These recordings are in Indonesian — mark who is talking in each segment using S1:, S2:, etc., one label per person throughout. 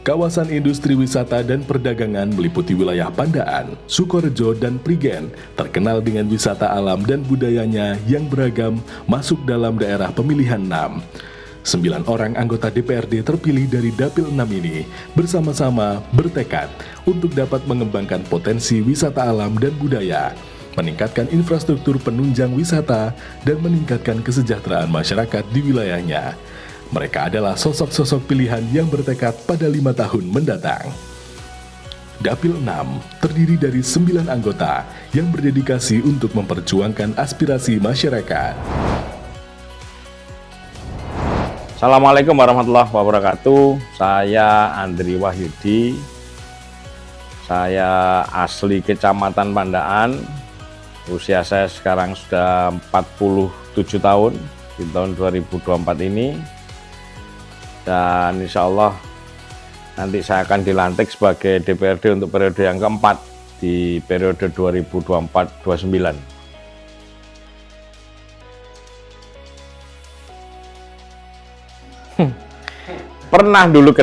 S1: Kawasan industri wisata dan perdagangan meliputi wilayah Pandaan, Sukorejo, dan Prigen, terkenal dengan wisata alam dan budayanya yang beragam masuk dalam daerah pemilihan 6. 9 orang anggota DPRD terpilih dari Dapil 6 ini bersama-sama bertekad untuk dapat mengembangkan potensi wisata alam dan budaya, meningkatkan infrastruktur penunjang wisata, dan meningkatkan kesejahteraan masyarakat di wilayahnya. Mereka adalah sosok-sosok pilihan yang bertekad pada 5 tahun mendatang. Dapil 6 terdiri dari 9 anggota yang berdedikasi untuk memperjuangkan aspirasi masyarakat.
S2: Assalamualaikum warahmatullahi wabarakatuh. Saya Andri Wahyudi. Saya asli Kecamatan Pandaan. Usia saya sekarang sudah 47 tahun di tahun 2024 ini. Dan insya Allah nanti saya akan dilantik sebagai DPRD untuk periode yang keempat di periode 2024-29. Pernah dulu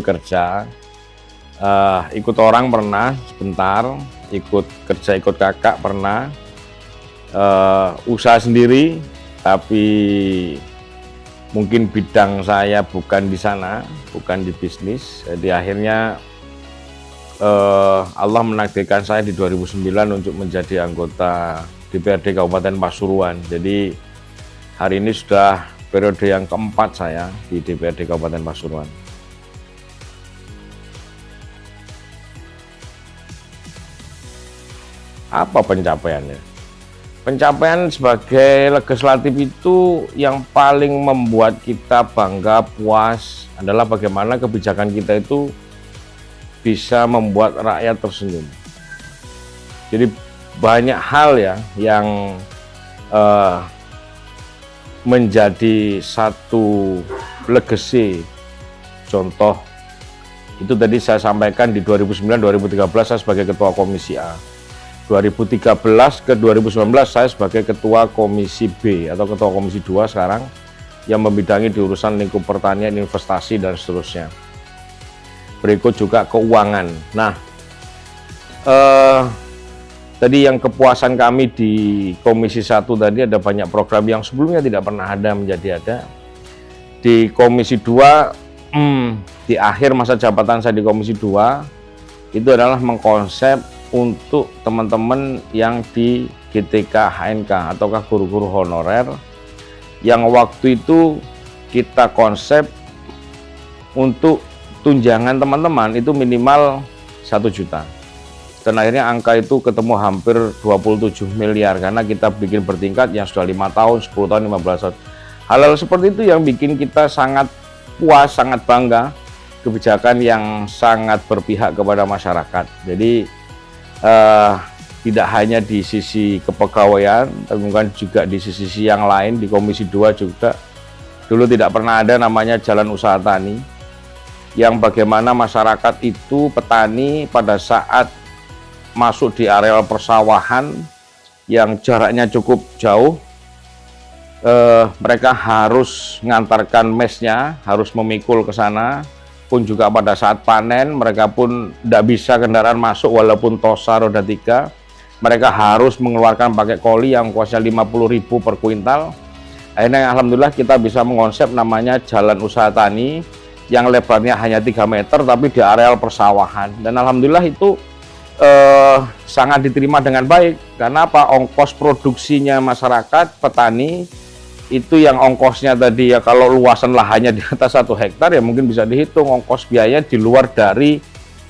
S2: kerja, ikut orang pernah sebentar, ikut kerja ikut kakak pernah, usaha sendiri tapi mungkin bidang saya bukan di sana, bukan di bisnis. Jadi akhirnya Allah menakdirkan saya di 2009 untuk menjadi anggota DPRD Kabupaten Pasuruan. Jadi hari ini sudah periode yang keempat saya di DPRD Kabupaten Pasuruan. Apa pencapaiannya? Pencapaian sebagai legislatif itu yang paling membuat kita bangga, puas adalah bagaimana kebijakan kita itu bisa membuat rakyat tersenyum. Jadi banyak hal ya yang menjadi satu legacy. Contoh itu tadi saya sampaikan di 2009-2013 saya sebagai Ketua Komisi A. 2013 ke 2019 saya sebagai Ketua Komisi B atau Ketua Komisi 2 sekarang yang membidangi di urusan lingkup pertanian, investasi, dan seterusnya. Berikut juga keuangan. Nah, tadi yang kepuasan kami di Komisi 1 tadi ada banyak program yang sebelumnya tidak pernah ada menjadi ada. Di Komisi 2, di akhir masa jabatan saya di Komisi 2, itu adalah mengkonsep untuk teman-teman yang di GTK HNK ataukah guru-guru honorer yang waktu itu kita konsep untuk tunjangan teman-teman itu minimal 1 juta. Dan akhirnya angka itu ketemu hampir 27 miliar karena kita bikin bertingkat yang sudah 5 tahun, 10 tahun, 15 tahun. Hal-hal seperti itu yang bikin kita sangat puas, sangat bangga, kebijakan yang sangat berpihak kepada masyarakat. Jadi tidak hanya di sisi kepegawaian, tapi juga di sisi yang lain di Komisi 2 juga. Dulu tidak pernah ada namanya jalan usaha tani, yang bagaimana masyarakat itu, petani pada saat masuk di areal persawahan yang jaraknya cukup jauh, mereka harus mengantarkan mesnya, harus memikul ke sana. Pun juga pada saat panen mereka pun tidak bisa kendaraan masuk walaupun tosa roda 3, mereka harus mengeluarkan pakai koli yang kosnya 50.000 per kuintal. Akhirnya alhamdulillah kita bisa mengonsep namanya jalan usaha tani yang lebarnya hanya 3 meter tapi di areal persawahan, dan alhamdulillah itu sangat diterima dengan baik. Karena apa? Ongkos produksinya masyarakat petani itu yang ongkosnya tadi ya, kalau luasan lahannya di atas 1 hektar ya mungkin bisa dihitung ongkos biaya di luar dari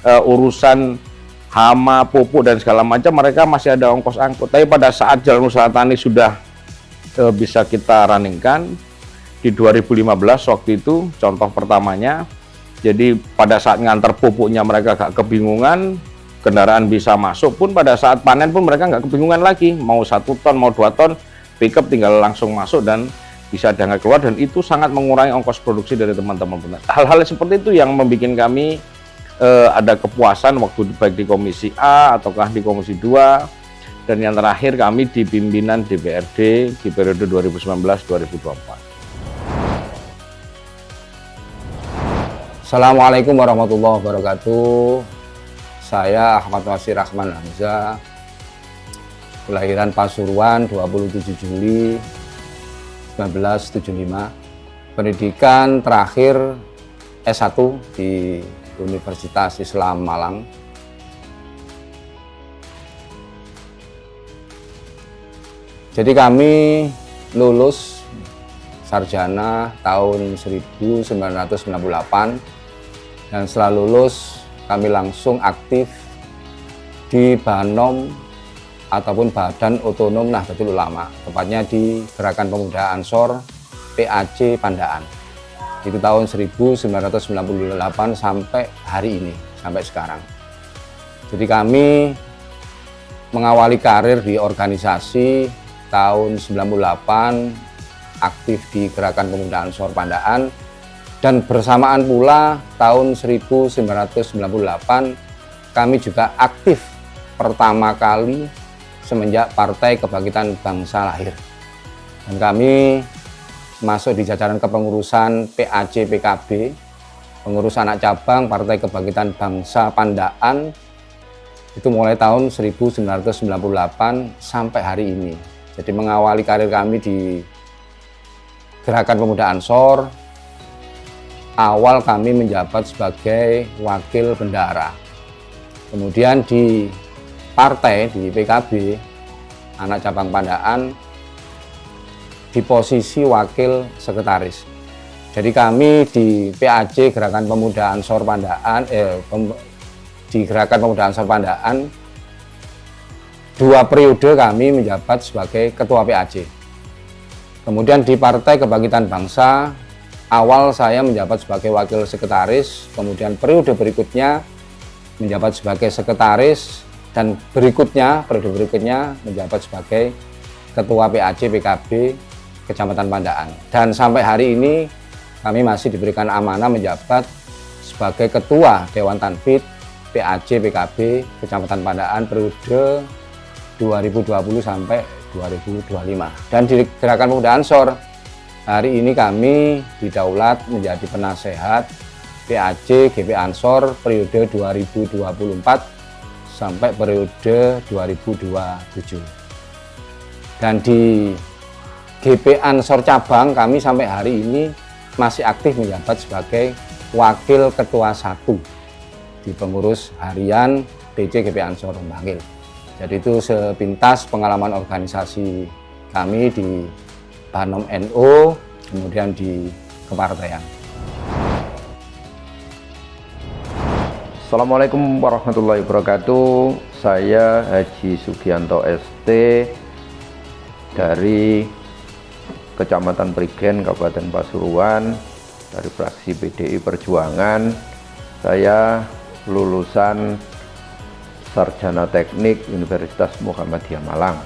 S2: urusan hama, pupuk, dan segala macam, mereka masih ada ongkos angkut. Tapi pada saat jalan usaha tani sudah bisa kita runningkan di 2015 waktu itu contoh pertamanya. Jadi pada saat ngantar pupuknya mereka agak kebingungan, kendaraan bisa masuk, pun pada saat panen pun mereka nggak kebingungan lagi, mau 1 ton, mau 2 ton, pickup tinggal langsung masuk dan bisa dengan keluar, dan itu sangat mengurangi ongkos produksi dari teman-teman. Hal-hal seperti itu yang membuat kami ada kepuasan waktu baik di Komisi A ataukah di Komisi 2, dan yang terakhir kami di pimpinan DPRD di periode 2019-2024.
S3: Assalamualaikum warahmatullahi wabarakatuh. Saya Ahmad Wasir Rahman Hamzah, kelahiran Pasuruan 27 Juli 1975. Pendidikan terakhir S1 di Universitas Islam Malang. Jadi kami lulus sarjana tahun 1998 dan setelah lulus kami langsung aktif di Banom ataupun Badan Otonom Nahdlatul Ulama, tepatnya di Gerakan Pemuda Ansor PAC Pandaan. Itu tahun 1998 sampai hari ini, sampai sekarang. Jadi kami mengawali karir di organisasi tahun 98, aktif di Gerakan Pemuda Ansor Pandaan, dan bersamaan pula tahun 1998 kami juga aktif pertama kali semenjak Partai Kebangkitan Bangsa lahir. Dan kami masuk di jajaran kepengurusan PAC PKB, pengurus anak cabang Partai Kebangkitan Bangsa Pandaan, itu mulai tahun 1998 sampai hari ini. Jadi mengawali karir kami di Gerakan Pemuda Ansor, awal kami menjabat sebagai wakil bendahara. Kemudian di partai, di PKB, anak cabang Pandaan, di posisi wakil sekretaris. Jadi kami di PAC Gerakan Pemuda Ansor Pandaan, di Gerakan Pemuda Ansor Pandaan, 2 periode kami menjabat sebagai ketua PAC. Kemudian di Partai Kebangkitan Bangsa, awal saya menjabat sebagai wakil sekretaris, kemudian periode berikutnya menjabat sebagai sekretaris, dan periode berikutnya menjabat sebagai ketua PAC PKB Kecamatan Pandaan. Dan sampai hari ini kami masih diberikan amanah menjabat sebagai ketua Dewan Tanfid PAC PKB Kecamatan Pandaan periode 2020 sampai 2025. Dan di Gerakan Pemuda Ansor hari ini kami didaulat menjadi penasehat PAC GP Ansor periode 2024 sampai periode 2027. Dan di GP Ansor cabang kami sampai hari ini masih aktif menjabat sebagai wakil ketua 1 di pengurus harian DC GP Ansor Bangil. Jadi itu sepintas pengalaman organisasi kami di Banom NU, kemudian di kepartaian.
S4: Assalamualaikum warahmatullahi wabarakatuh. Saya Haji Sugianto ST dari Kecamatan Prigen, Kabupaten Pasuruan, dari fraksi PDI Perjuangan. Saya lulusan Sarjana Teknik Universitas Muhammadiyah Malang.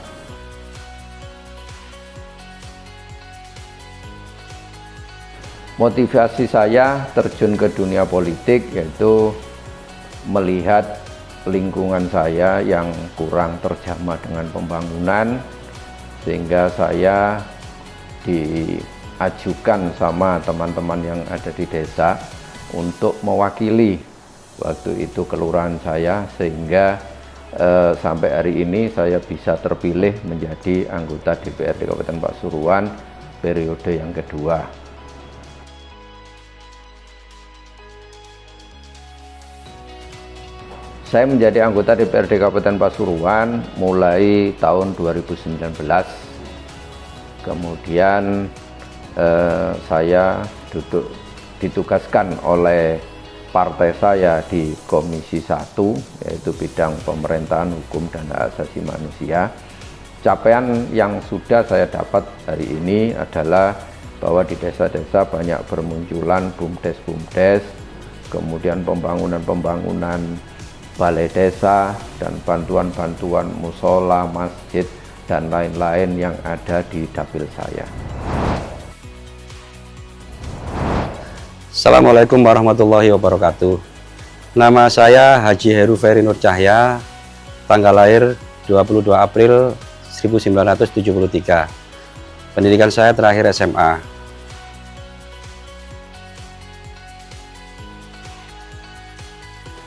S4: Motivasi saya terjun ke dunia politik yaitu melihat lingkungan saya yang kurang terjamah dengan pembangunan, sehingga saya diajukan sama teman-teman yang ada di desa untuk mewakili waktu itu kelurahan saya, sehingga sampai hari ini saya bisa terpilih menjadi anggota DPRD Kabupaten Pasuruan periode yang kedua. Saya menjadi anggota DPRD Kabupaten Pasuruan mulai tahun 2019. Kemudian saya ditugaskan oleh partai saya di Komisi 1, yaitu bidang pemerintahan, hukum, dan hak asasi manusia. Capaian yang sudah saya dapat hari ini adalah bahwa di desa-desa banyak bermunculan BUMDes, kemudian pembangunan balai desa, dan bantuan-bantuan musola, masjid, dan lain-lain yang ada di dapil saya.
S5: Assalamualaikum warahmatullahi wabarakatuh. Nama saya Haji Heru Ferry Nur Cahya, tanggal lahir 22 April 1973. Pendidikan saya terakhir SMA.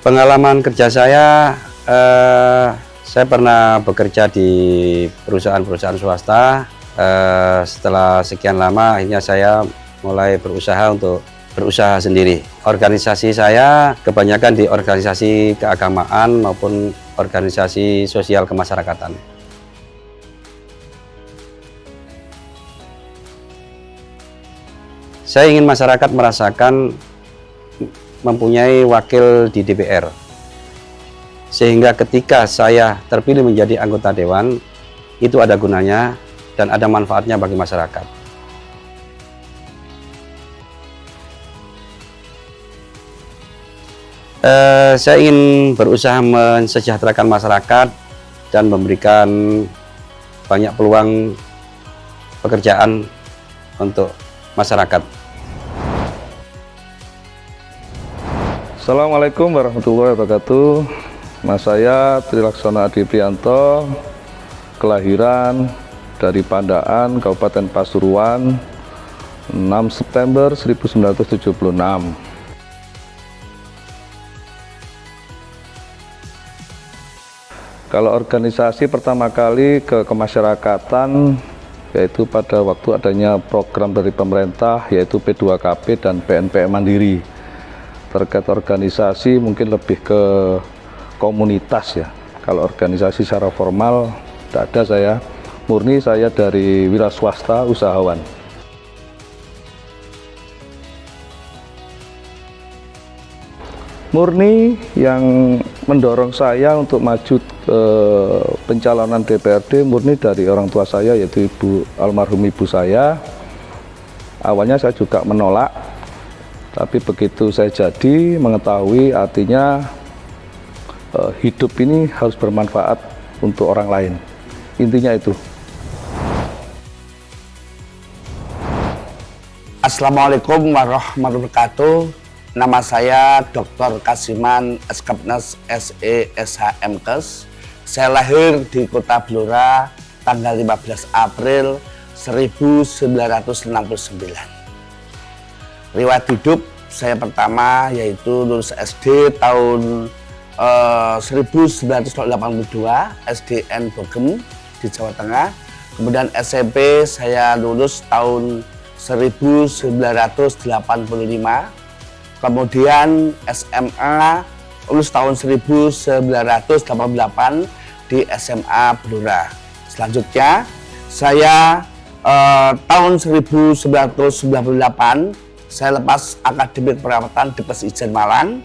S5: Pengalaman kerja saya pernah bekerja di perusahaan-perusahaan swasta. Setelah sekian lama, akhirnya saya mulai berusaha sendiri. Organisasi saya kebanyakan di organisasi keagamaan maupun organisasi sosial kemasyarakatan. Saya ingin masyarakat merasakan mempunyai wakil di DPR, sehingga ketika saya terpilih menjadi anggota dewan, itu ada gunanya dan ada manfaatnya bagi masyarakat. Saya ingin berusaha mensejahterakan masyarakat dan memberikan banyak peluang pekerjaan untuk masyarakat.
S6: Assalamualaikum warahmatullahi wabarakatuh. Nama saya Trilaksana Adi Prianto, kelahiran dari Pandaan, Kabupaten Pasuruan, 6 September 1976. Kalau organisasi pertama kali ke kemasyarakatan, yaitu pada waktu adanya program dari pemerintah, yaitu P2KP dan PNPM Mandiri. Terkait organisasi mungkin lebih ke komunitas ya. Kalau organisasi secara formal tidak ada saya. Murni saya dari wira swasta usahawan. Murni yang mendorong saya untuk maju pencalonan DPRD murni dari orang tua saya, yaitu almarhum ibu saya. Awalnya saya juga menolak, tapi begitu saya jadi mengetahui artinya hidup ini harus bermanfaat untuk orang lain. Intinya itu.
S7: Assalamualaikum warahmatullahi wabarakatuh. Nama saya Dr. Kasiman Eskapnas SE SHMKes. Saya lahir di Kota Blora tanggal 15 April 1969. Riwayat hidup saya pertama yaitu lulus SD tahun 1982 SDN Bogem di Jawa Tengah. Kemudian SMP saya lulus tahun 1985. Kemudian SMA lulus tahun 1988 di SMA Blora. Selanjutnya saya tahun 1998 saya lepas akademik perawatan di Ijen Malang.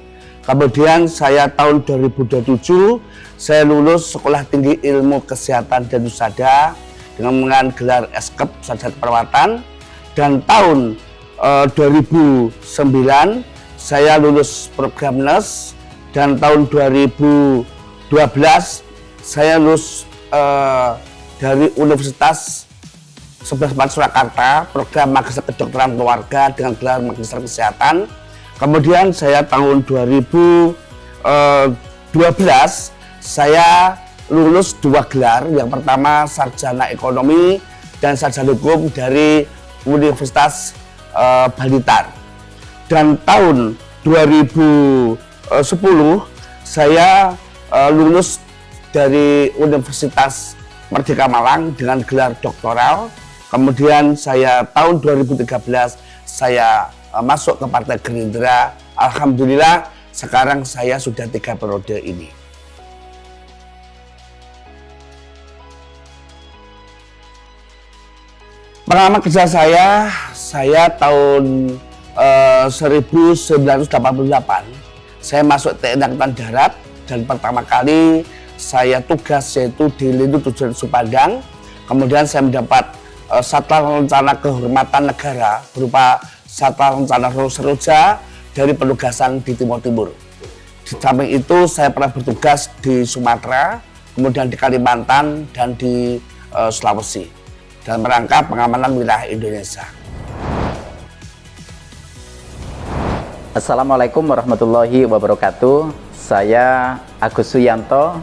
S7: Kemudian saya tahun 2027 saya lulus Sekolah Tinggi Ilmu Kesehatan dan Usada dengan gelar S.Kep Sarjana Perawatan, dan tahun 2009 saya lulus program nurse, dan tahun 2012 saya lulus dari Universitas 11 Surakarta program Magister Kedokteran Keluarga dengan gelar Magister Kesehatan. Kemudian saya tahun 2012 saya lulus 2 gelar, yang pertama Sarjana Ekonomi dan Sarjana Hukum dari Universitas Blitar. Dan tahun 2010 saya lulus dari Universitas Merdeka Malang dengan gelar doktoral. Kemudian saya tahun 2013 saya masuk ke Partai Gerindra. Alhamdulillah sekarang saya sudah 3 periode ini. Pengalaman kerja saya tahun 1988 saya masuk TNI Angkatan Darat, dan pertama kali saya tugas yaitu di Lindu Tujuan Supadang. Kemudian saya mendapat Satwa Rencana Kehormatan Negara berupa Satwa Rencana Seroja dari penugasan di Timur Timur. Di samping itu saya pernah bertugas di Sumatera, kemudian di Kalimantan dan di Sulawesi dalam rangka pengamanan wilayah Indonesia.
S8: Assalamualaikum warahmatullahi wabarakatuh. Saya Agus Suyanto,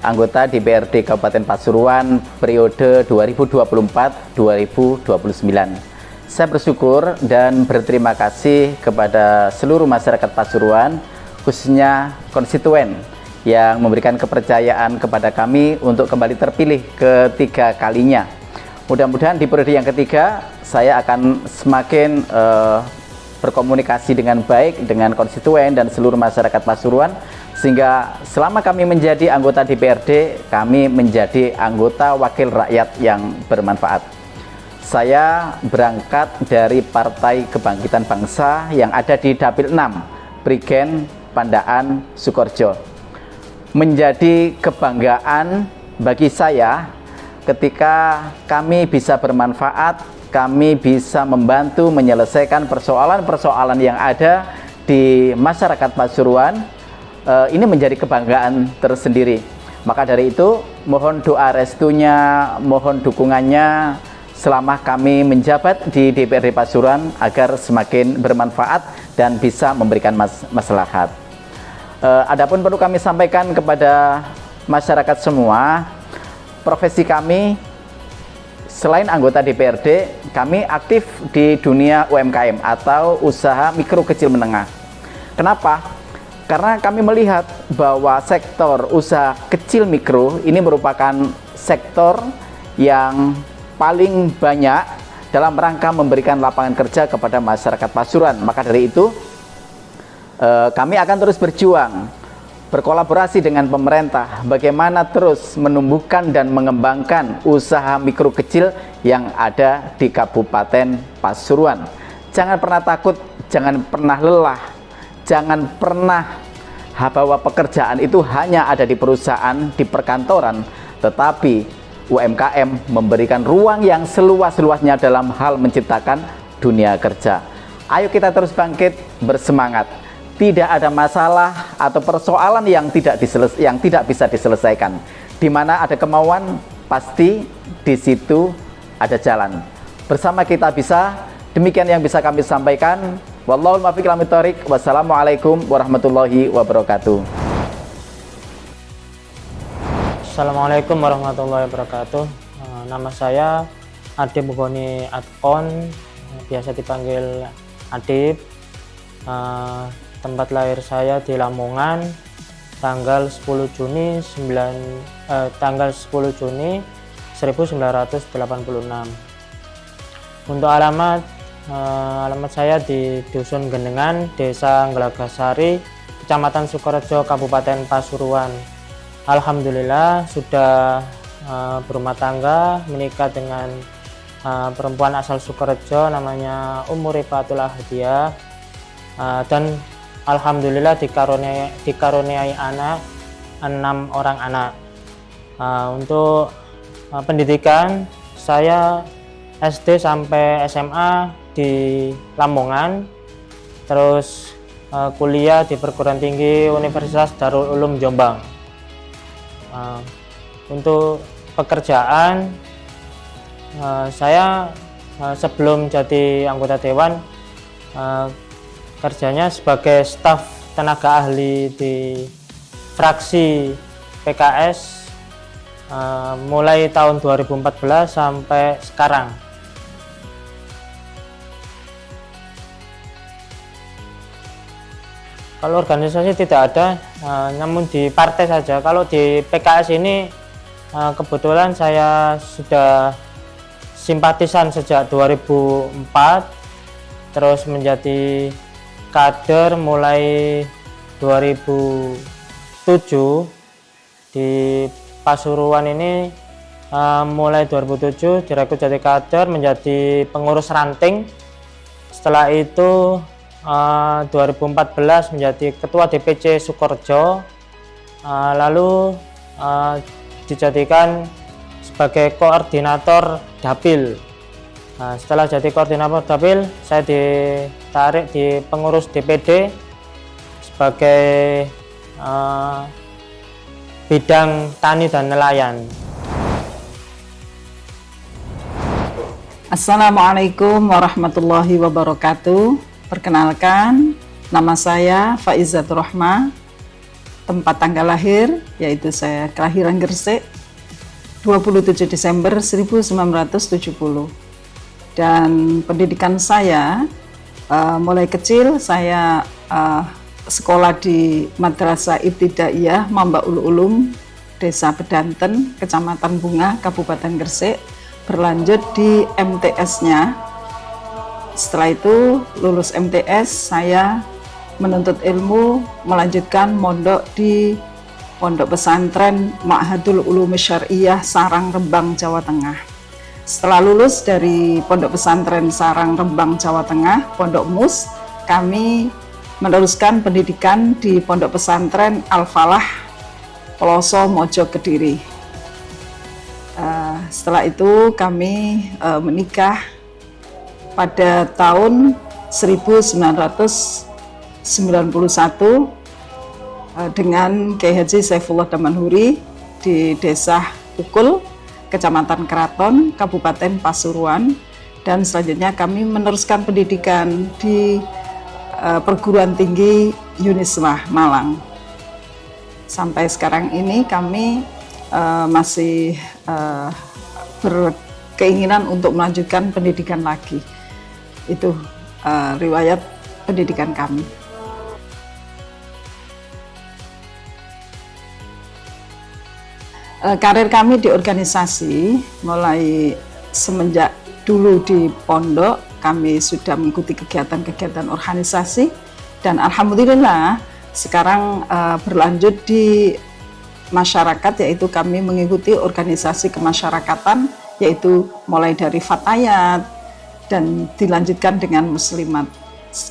S8: anggota DPRD Kabupaten Pasuruan periode 2024-2029. Saya bersyukur dan berterima kasih kepada seluruh masyarakat Pasuruan, khususnya konstituen yang memberikan kepercayaan kepada kami untuk kembali terpilih ketiga kalinya. Mudah-mudahan di periode yang ketiga saya akan semakin berkomunikasi dengan baik dengan konstituen dan seluruh masyarakat Pasuruan, sehingga selama kami menjadi anggota DPRD, kami menjadi anggota wakil rakyat yang bermanfaat. Saya berangkat dari Partai Kebangkitan Bangsa yang ada di Dapil 6, Prigen Pandaan Sukorejo. Menjadi kebanggaan bagi saya ketika kami bisa bermanfaat, kami bisa membantu menyelesaikan persoalan-persoalan yang ada di masyarakat Pasuruan. Ini menjadi kebanggaan tersendiri. Maka dari itu, mohon doa restunya, mohon dukungannya selama kami menjabat di DPRD Pasuruan agar semakin bermanfaat dan bisa memberikan maslahat. Adapun perlu kami sampaikan kepada masyarakat semua, profesi kami selain anggota DPRD, kami aktif di dunia UMKM atau usaha mikro kecil menengah. Kenapa? Karena kami melihat bahwa sektor usaha kecil mikro ini merupakan sektor yang paling banyak dalam rangka memberikan lapangan kerja kepada masyarakat Pasuruan. Maka dari itu, kami akan terus berjuang, berkolaborasi dengan pemerintah, bagaimana terus menumbuhkan dan mengembangkan usaha mikro kecil yang ada di Kabupaten Pasuruan. Jangan pernah takut, jangan pernah lelah, jangan pernah bahwa pekerjaan itu hanya ada di perusahaan, di perkantoran, tetapi UMKM memberikan ruang yang seluas-luasnya dalam hal menciptakan dunia kerja. Ayo kita terus bangkit, bersemangat. Tidak ada masalah atau persoalan yang tidak bisa diselesaikan. Di mana ada kemauan, pasti di situ ada jalan. Bersama kita bisa. Demikian yang bisa kami sampaikan. Wallahul muwaffiq ila aqwamit thoriq. Wassalamualaikum warahmatullahi wabarakatuh.
S9: Assalamualaikum warahmatullahi wabarakatuh. Nama saya Adib Bugoni Adkon, biasa dipanggil Adib. Tempat lahir saya di Lamongan, tanggal 10 Juni 1986. Untuk alamat saya di Dusun Gendengan, Desa Ngelagasari, Kecamatan Sukorejo, Kabupaten Pasuruan. Alhamdulillah sudah berumah tangga, menikah dengan perempuan asal Sukorejo namanya Rifatul Ahdiah, dan alhamdulillah dikaruniai anak, 6 orang anak. Untuk pendidikan, saya SD sampai SMA di Lamongan, terus kuliah di perguruan tinggi Universitas Darul Ulum Jombang. Untuk pekerjaan, saya sebelum jadi anggota dewan kerjanya sebagai staf tenaga ahli di fraksi PKS mulai tahun 2014 sampai sekarang. Kalau organisasi tidak ada, namun di partai saja. Kalau di PKS ini kebetulan saya sudah simpatisan sejak 2004, terus menjadi kader mulai 2007 di Pasuruan ini. Mulai 2007 direkrut jadi kader, menjadi pengurus ranting. Setelah itu 2014 menjadi ketua DPC Sukorejo, lalu dijadikan sebagai koordinator Dapil. Setelah jadi koordinator Dapil, saya ditarik di pengurus DPD sebagai bidang tani dan nelayan.
S10: Assalamualaikum warahmatullahi wabarakatuh. Perkenalkan, nama saya Faizatur Rahma. Tempat tanggal lahir yaitu saya kelahiran Gresik 27 Desember 1970. Dan pendidikan saya mulai kecil saya sekolah di Madrasah Ibtidaiyah Mambaul Ulum, Desa Bedanten, Kecamatan Bunga, Kabupaten Gresik, berlanjut di MTS-nya. Setelah itu lulus MTS, saya menuntut ilmu, melanjutkan mondok di Pondok Pesantren Ma'hadul Ulum Syariah Sarang Rembang, Jawa Tengah. Setelah lulus dari Pondok Pesantren Sarang Rembang, Jawa Tengah, Pondok Mus, kami meneruskan pendidikan di Pondok Pesantren Al-Falah, Peloso, Mojo, Kediri. Setelah itu kami menikah pada tahun 1991 dengan Kiai Haji Saifullah Damanhuri di Desa Ukul, Kecamatan Keraton, Kabupaten Pasuruan, dan selanjutnya kami meneruskan pendidikan di Perguruan Tinggi Yunisma Malang. Sampai sekarang ini kami masih berkeinginan untuk melanjutkan pendidikan lagi. Itu riwayat pendidikan kami. Karir kami di organisasi, mulai semenjak dulu di pondok, kami sudah mengikuti kegiatan-kegiatan organisasi, dan alhamdulillah sekarang berlanjut di masyarakat, yaitu kami mengikuti organisasi kemasyarakatan, yaitu mulai dari Fatayat dan dilanjutkan dengan Muslimat.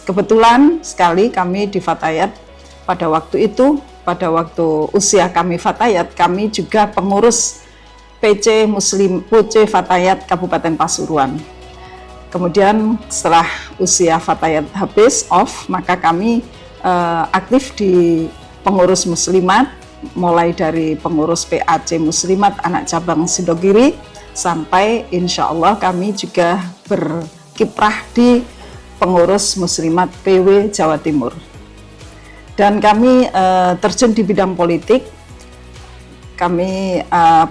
S10: Kebetulan sekali kami di Fatayat pada waktu itu, pada waktu usia kami Fatayat, kami juga pengurus PC Fatayat Kabupaten Pasuruan. Kemudian setelah usia Fatayat habis off, maka kami aktif di pengurus Muslimat, mulai dari pengurus PAC Muslimat anak cabang Sidogiri, sampai insya Allah kami juga berkiprah di pengurus Muslimat PW Jawa Timur. Dan kami terjun di bidang politik. Kami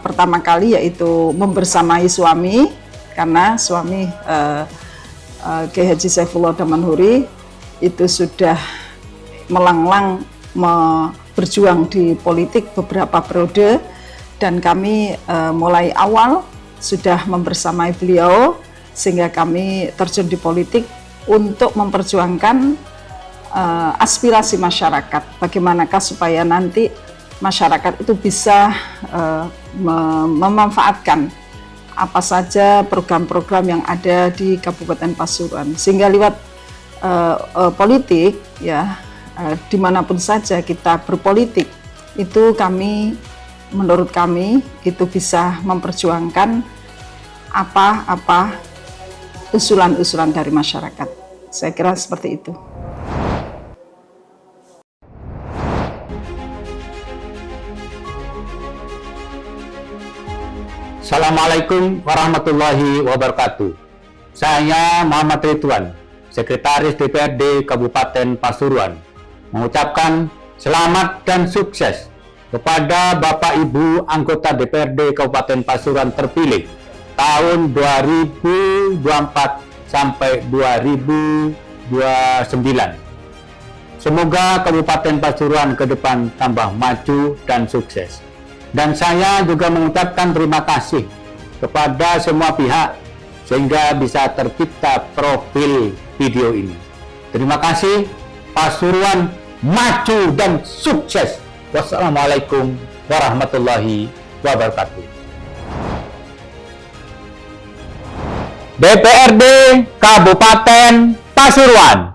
S10: pertama kali yaitu membersamai suami, karena suami Kiai Haji Saifullah Damanhuri itu sudah melanglang berjuang di politik beberapa periode, dan kami mulai awal sudah membersamai beliau, sehingga kami terjun di politik untuk memperjuangkan aspirasi masyarakat, bagaimanakah supaya nanti masyarakat itu bisa memanfaatkan apa saja program-program yang ada di Kabupaten Pasuruan, sehingga lewat politik ya, dimanapun saja kita berpolitik, itu kami, menurut kami itu bisa memperjuangkan apa-apa usulan-usulan dari masyarakat. Saya kira seperti itu.
S11: Assalamualaikum warahmatullahi wabarakatuh. Saya Muhammad Ridwan, Sekretaris DPRD Kabupaten Pasuruan, mengucapkan selamat dan sukses kepada Bapak Ibu anggota DPRD Kabupaten Pasuruan terpilih tahun 2024 sampai 2029. Semoga Kabupaten Pasuruan ke depan tambah maju dan sukses. Dan saya juga mengucapkan terima kasih kepada semua pihak sehingga bisa tercipta profil video ini. Terima kasih. Pasuruan maju dan sukses. Wassalamualaikum warahmatullahi wabarakatuh. DPRD Kabupaten Pasuruan.